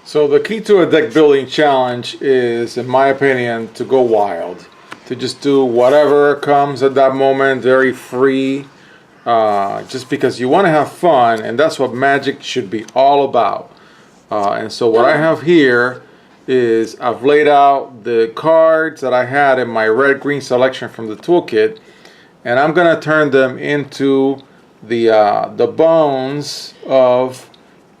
So the key to a deck building challenge is, in my opinion, to go wild. To just do whatever comes at that moment, very free. Just because you want to have fun, and that's what Magic should be all about. And so what I have here is I've laid out the cards that I had in my red-green selection from the toolkit, and I'm going to turn them into the bones of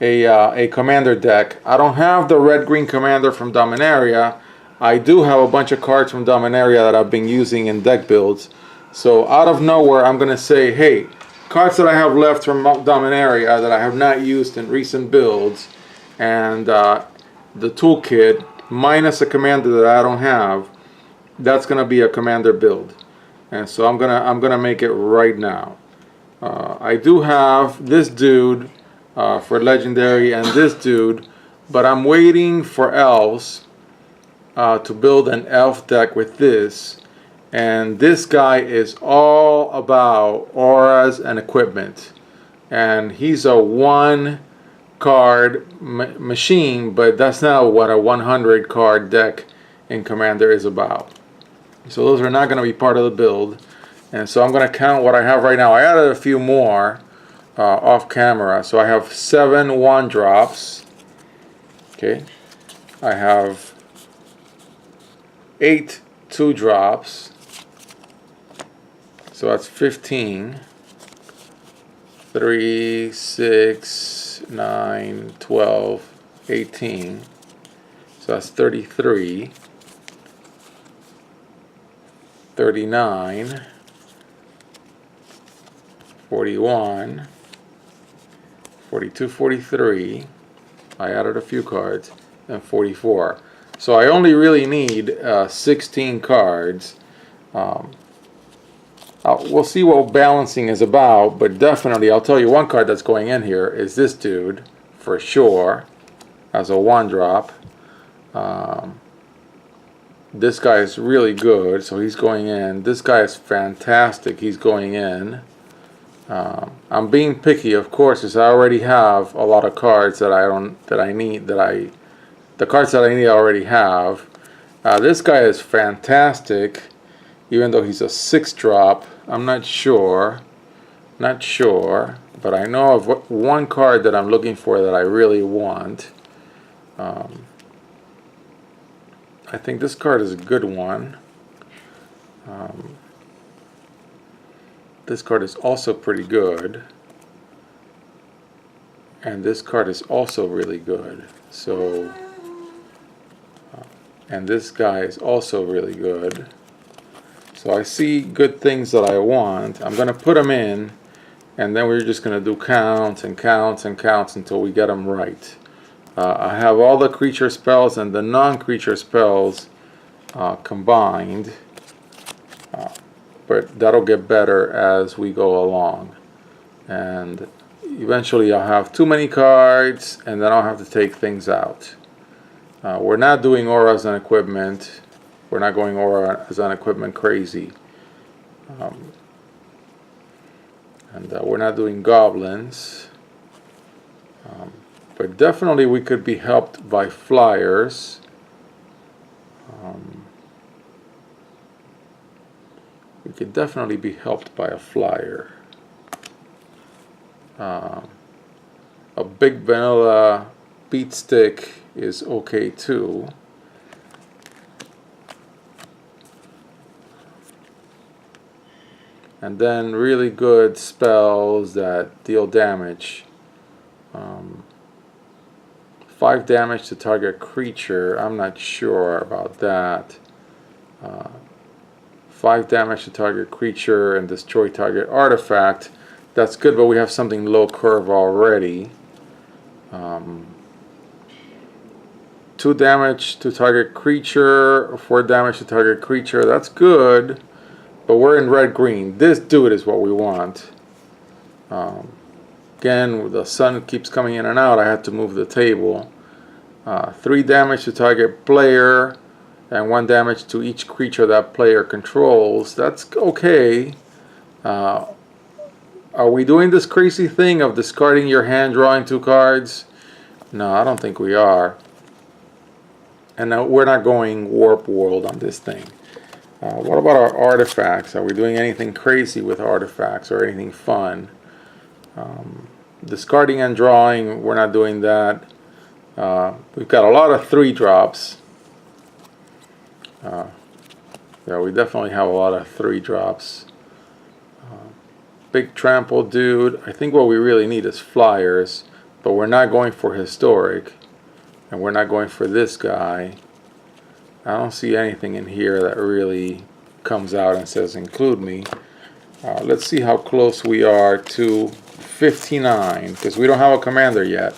a commander deck. I don't have the red-green commander from Dominaria. I do have a bunch of cards from Dominaria that I've been using in deck builds. So out of nowhere, I'm going to say, hey, cards that I have left from Dominaria that I have not used in recent builds, and the toolkit minus a commander that I don't have, that's going to be a commander build. And so I'm gonna make it right now. I do have this dude for legendary and this dude, but I'm waiting for elves to build an elf deck with this. And this guy is all about auras and equipment, and he's a one card machine, but that's not what a 100 card deck in Commander is about. So those are not going to be part of the build, and so I'm going to count what I have right now. I added a few more off camera, so I have 7 1-drops. Okay, I have 8 2-drops. So that's 15, 3, 6, 9, 12, 18. So that's 33, 39, 41, 42, 43. I added a few cards, and 44. So I only really need 16 cards. We'll see what balancing is about, but definitely I'll tell you one card that's going in here is this dude for sure as a 1-drop. This guy is really good, so he's going in. This guy is fantastic, he's going in. I'm being picky, of course, as I already have a lot of cards that the cards that I need I already have. This guy is fantastic, even though he's a 6-drop. I'm not sure, but I know of one card that I'm looking for that I really want. I think this card is a good one. This card is also pretty good, and this card is also really good. So, and this guy is also really good. So I see good things that I want. I'm going to put them in, and then we're just going to do counts and counts and counts until we get them right. I have all the creature spells and the non-creature spells combined, but that'll get better as we go along. And eventually I'll have too many cards, and then I'll have to take things out. We're not doing auras and equipment. We're not going aura as an equipment crazy. And we're not doing goblins. But definitely we could be helped by flyers. We could definitely be helped by a flyer. A big vanilla beat stick is okay too. And then really good spells that deal damage. 5 damage to target creature. I'm not sure about that. 5 damage to target creature and destroy target artifact. That's good, but we have something low curve already. 2 damage to target creature, 4 damage to target creature. That's good. But we're in red-green. This dude is what we want. Again, the sun keeps coming in and out. I had to move the table. 3 damage to target player, and 1 damage to each creature that player controls. That's okay. Are we doing this crazy thing of discarding your hand, drawing 2 cards? No, I don't think we are. And now we're not going warp world on this thing. What about our artifacts? Are we doing anything crazy with artifacts or anything fun? Discarding and drawing, we're not doing that. We've got a lot of 3-drops. Yeah, we definitely have a lot of 3-drops. Big trample dude. I think what we really need is flyers, but we're not going for historic, and we're not going for this guy. I don't see anything in here that really comes out and says include me. Let's see how close we are to 59, because we don't have a commander yet.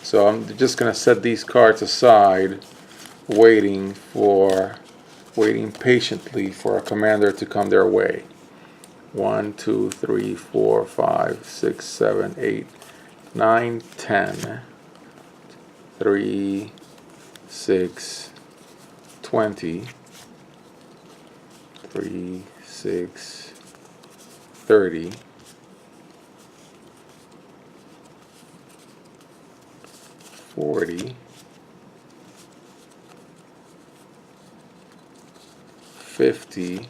So I'm just going to set these cards aside, waiting patiently for a commander to come their way. 1, 2, 3, 4, 5, 6, 7, 8, 9, 10, 3, 6, 20, 3, 6, 30, 40, 50,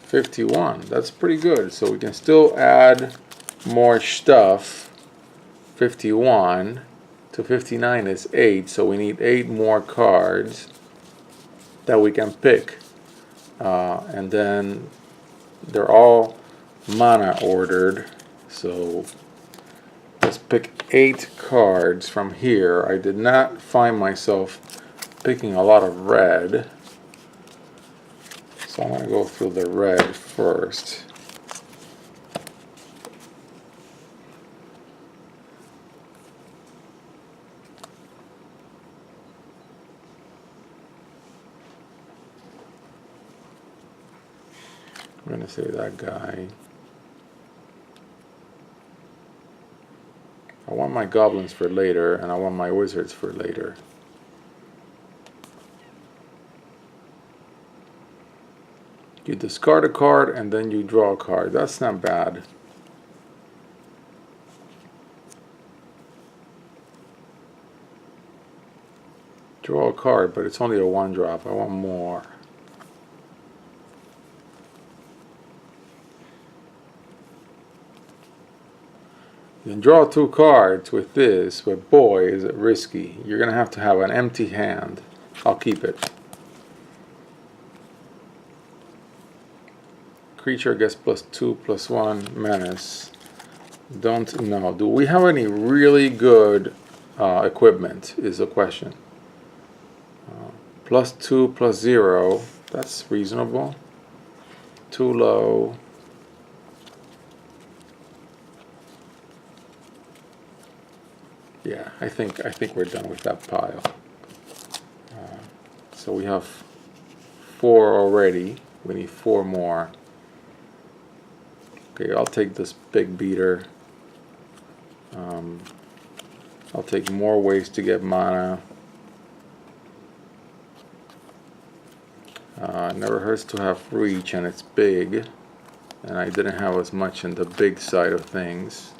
51. That's pretty good. So we can still add more stuff. 51 to 59 is 8, so we need 8 more cards that we can pick. And then they're all mana ordered, so let's pick 8 cards from here. I did not find myself picking a lot of red, so I'm going to go through the red first. I'm going to say that guy. I want my goblins for later, and I want my wizards for later. You discard a card and then you draw a card. That's not bad. Draw a card, but it's only a 1-drop. I want more. You can draw 2 cards with this, but boy, is it risky. You're going to have an empty hand. I'll keep it. Creature gets +2/+1 menace. Don't know. Do we have any really good equipment is the question. +2/+0. That's reasonable. Too low. Yeah, I think we're done with that pile. So we have 4 already. We need 4 more. Okay, I'll take this big beater. I'll take more ways to get mana. It never hurts to have reach, and it's big. And I didn't have as much in the big side of things.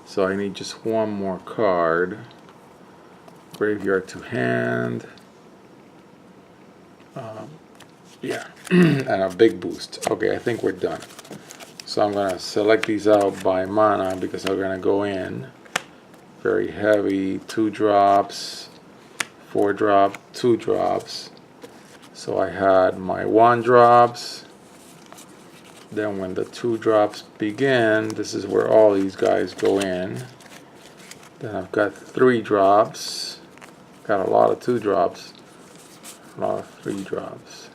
So I need just 1 more card. Graveyard to hand. Yeah, and a big boost. Okay, I think we're done. So I'm going to select these out by mana because I'm going to go in. Very heavy, 2 drops, 4 drop, 2 drops. So I had my 1 drops. Then when the 2 drops begin, this is where all these guys go in. Then I've got 3 drops. Got a lot of 2 drops. A lot of 3 drops.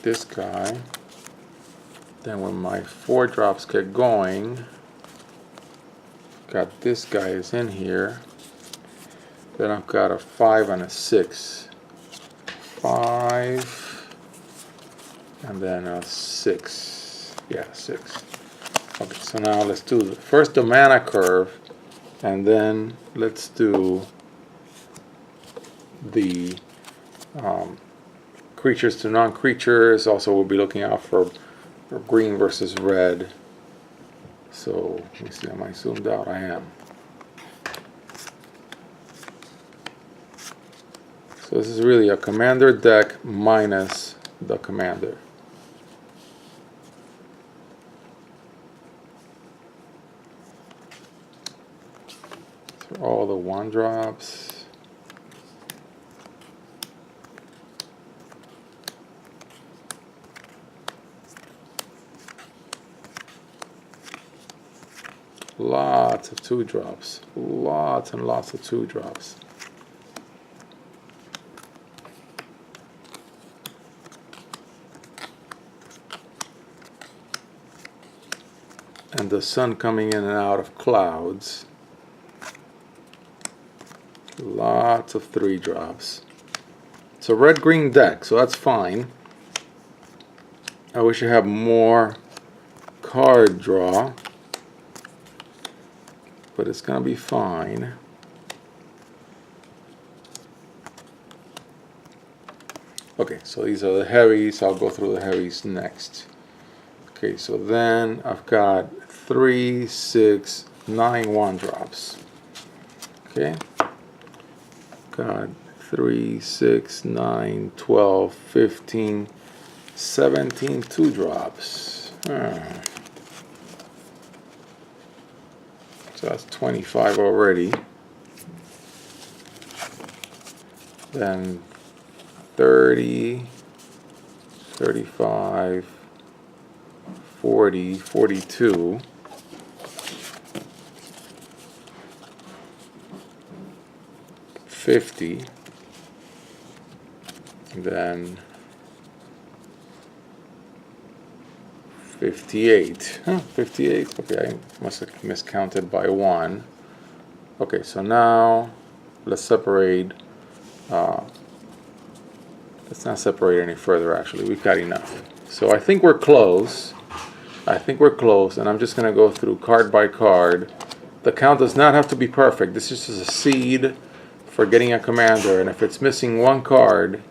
This guy. Then when my 4 drops get going, got this guy is in here. Then I've got a 5 and a 6. 5 and then a 6. Yeah, 6. Okay, so now let's do first the mana curve, and then let's do the creatures to non-creatures. Also, we'll be looking out for green versus red. So let me see, am I zoomed out? I am. So So this is really a commander deck minus the commander. So all the 1-drops. Lots of 2-drops. Lots and lots of 2-drops. And the sun coming in and out of clouds. Lots of 3-drops. It's a red-green deck, so that's fine. I wish I had more card draw, but it's gonna be fine. Okay, so these are the heavies. I'll go through the heavies next. Okay, so then I've got 3, 6, 9 1-drops. Okay, got 3, 6, 9, 12, 15, 17 2-drops. So that's 25 already. Then 30, 35, 40, 42. 50. Then 58. 58. Okay, I must have miscounted by 1. Okay, so now let's separate. Let's not separate any further, actually. We've got enough. So I think we're close. I think we're close, and I'm just going to go through card by card. The count does not have to be perfect. This is just a seed for getting a commander, and if it's missing 1 card,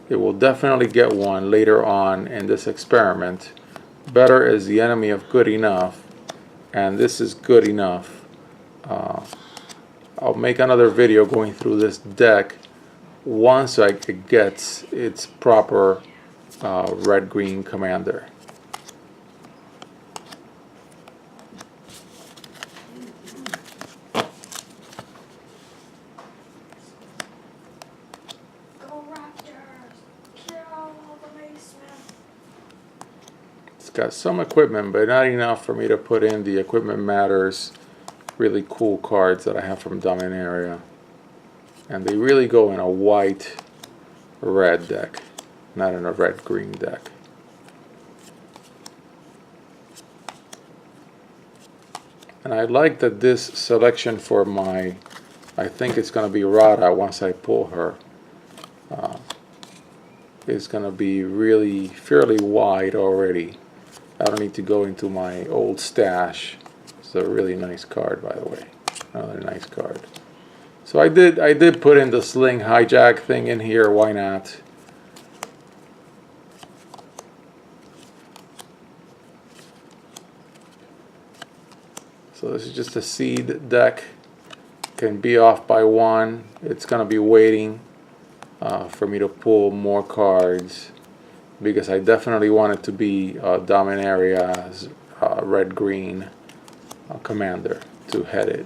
it will definitely get one later on in this experiment. Better is the enemy of good enough, and this is good enough. I'll make another video going through this deck once it gets its proper red-green commander. It's got some equipment, but not enough for me to put in the Equipment Matters really cool cards that I have from Dominaria. And they really go in a white-red deck, not in a red-green deck. And I like that this selection for my, I think it's going to be Rada once I pull her, is going to be really fairly wide already. I don't need to go into my old stash. It's a really nice card, by the way. Another nice card. So I did put in the Sling Hijack thing in here. Why not? So this is just a seed deck. Can be off by 1. It's gonna be waiting for me to pull more cards, because I definitely want it to be Dominaria's red-green commander to head it.